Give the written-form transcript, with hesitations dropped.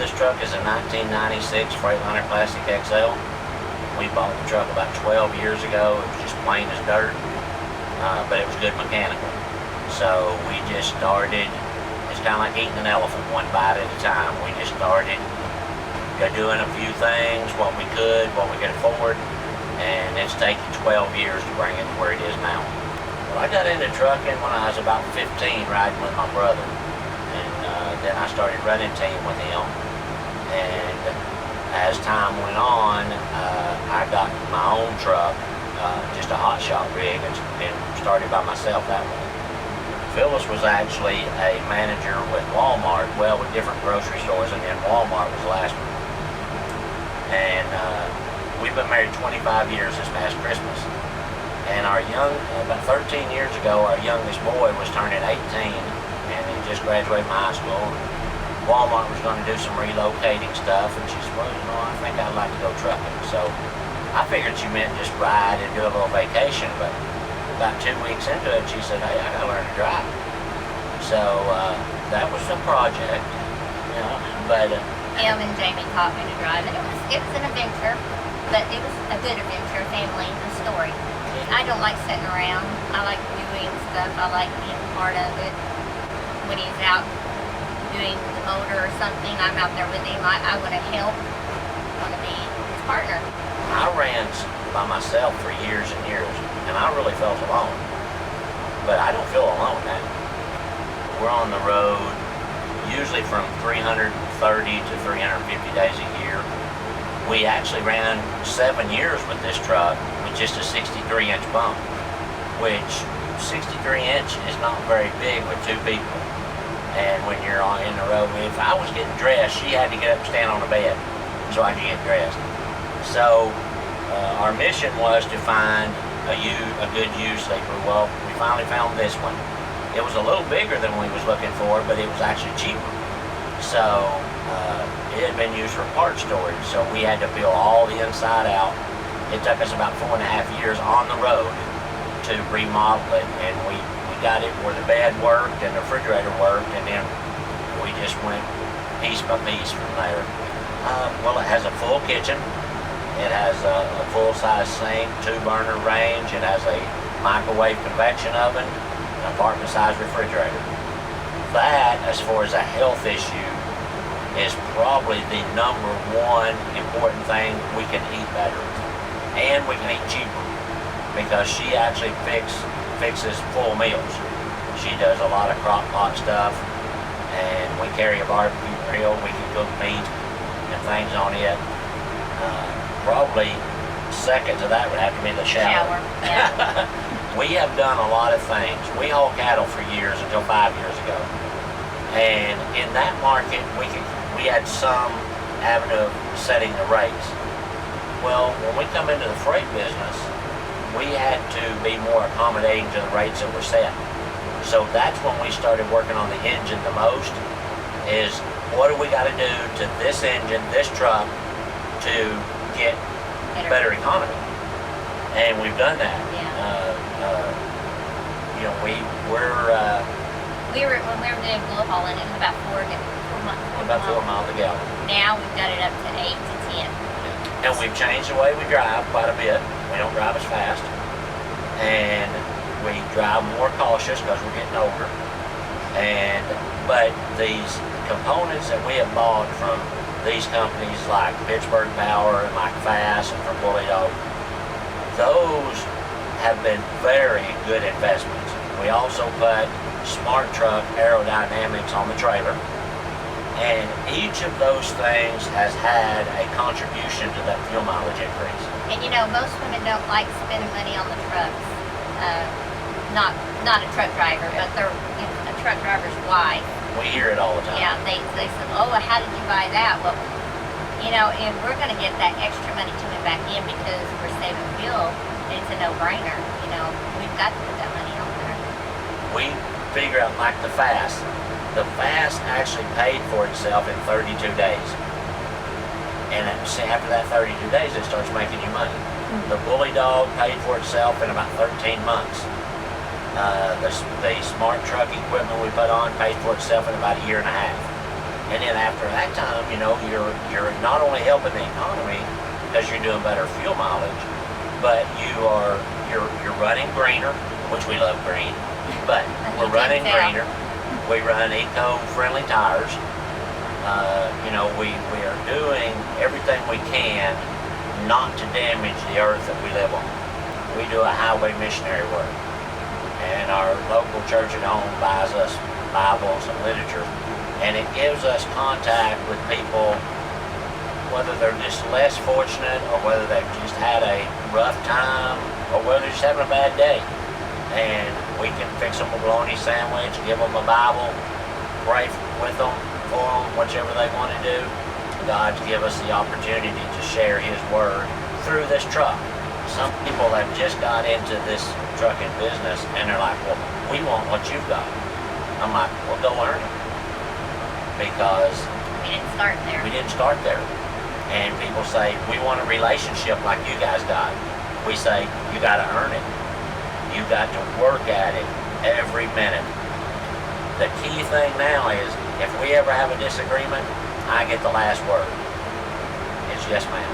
This truck is a 1996 Freightliner Classic XL. We bought the truck about 12 years ago. It was just plain as dirt, but it was good mechanical. So we just started, it's kind of like eating an elephant, one bite at a time. We just started doing a few things, what we could afford, and it's taken 12 years to bring it to where it is now. Well, I got into trucking when I was about 15, riding with my brother. Then I started running team with him, and as time went on, I got my own truck, just a hot shot rig, and started by myself that way. Phyllis was actually a manager with Walmart, well, with different grocery stores, and then Walmart was the last one. And we've been married 25 years this past Christmas. And about 13 years ago, our youngest boy was turning 18, and he just graduated from high school. Walmart was going to do some relocating stuff, and she said, well, I think I'd like to go trucking. So I figured she meant just ride and do a little vacation, but about 2 weeks into it, she said, hey, I got to learn to drive. So that was a project, but... Em and Jamie taught me to drive, and it was an adventure, but it was a good adventure, family, and story. I don't like sitting around. I like doing stuff. I like being part of it. When he's out doing the motor or something, I'm out there with him. I want to help. I want to be his partner. I ran by myself for years and years, and I really felt alone. But I don't feel alone now. We're on the road usually from 330 to 350 days a year. We actually ran 7 years with this truck with just a 63-inch bump, which 63-inch is not very big with two people. And when you're in the road, if I was getting dressed, she had to get up and stand on the bed so I could get dressed. So our mission was to find a good used sleeper. Well, we finally found this one. It was a little bigger than we was looking for, but it was actually cheaper. So it had been used for part storage, so we had to fill all the inside out. It took us about 4.5 years on the road to remodel it, and we got it where the bed worked and the refrigerator worked, and then we just went piece by piece from there. Well, it has a full kitchen. It has a full-size sink, 2-burner range. It has a microwave convection oven, an apartment-sized refrigerator. That, as far as a health issue, is probably the #1 important thing. We can eat better, and we can eat cheaper, because she actually fixes full meals. She does a lot of crock pot stuff, and we carry a barbecue grill. We can cook meat and things on it. Probably second to that would have to be the shower. Yeah. We have done a lot of things. We hauled cattle for years until 5 years ago, and in that market we had some avenue of setting the rates. Well, when we come into the freight business, we had to be more accommodating to the rates that were set. So that's when we started working on the engine the most, is what do we got to do to this engine, this truck, to get better economy? And we've done that. Yeah. When we were doing blue hauling, it was about 4 miles a gallon. Now we've got it up to 8 to 10. And we've changed the way we drive quite a bit. We don't drive as fast, and we drive more cautious because we're getting older. But these components that we have bought from these companies like Pittsburgh Power and like Fast and from Bully Dog, those have been very good investments. We also put Smart Truck aerodynamics on the trailer, and each of those things has had a contribution to that fuel mileage increase. And most women don't like spending money on the trucks. Not a truck driver, but they're a truck driver's wife. We hear it all the time. Yeah, they say, oh, how did you buy that? Well, and we're going to get that extra money coming back in because we're saving fuel, and it's a no-brainer. We've got to put that money on there. We figure out, like the Fast actually paid for itself in 32 days. And after that 32 days, it starts making you money. Mm-hmm. The Bully Dog paid for itself in about 13 months. The Smart Truck equipment we put on paid for itself in about 1.5 years. And then after that time, you know, you're not only helping the economy because you're doing better fuel mileage, but you're running greener, which we love green, but we're running greener. We run eco-friendly tires. You know, we are doing everything we can not to damage the earth that we live on. We do a highway missionary work, and our local church at home buys us Bibles and literature, and it gives us contact with people, whether they're just less fortunate or whether they've just had a rough time or whether they're just having a bad day. And we can fix them a bologna sandwich, give them a Bible, pray with them, for them, whichever they want to do. God's give us the opportunity to share His Word through this truck. Some people have just got into this trucking business and they're like, well, we want what you've got. I'm like, well, go earn it. Because We didn't start there. we didn't start there. And people say, we want a relationship like you guys got. We say, you got to earn it. You got to work at it every minute. The key thing now is, if we ever have a disagreement, I get the last word. It's yes, ma'am.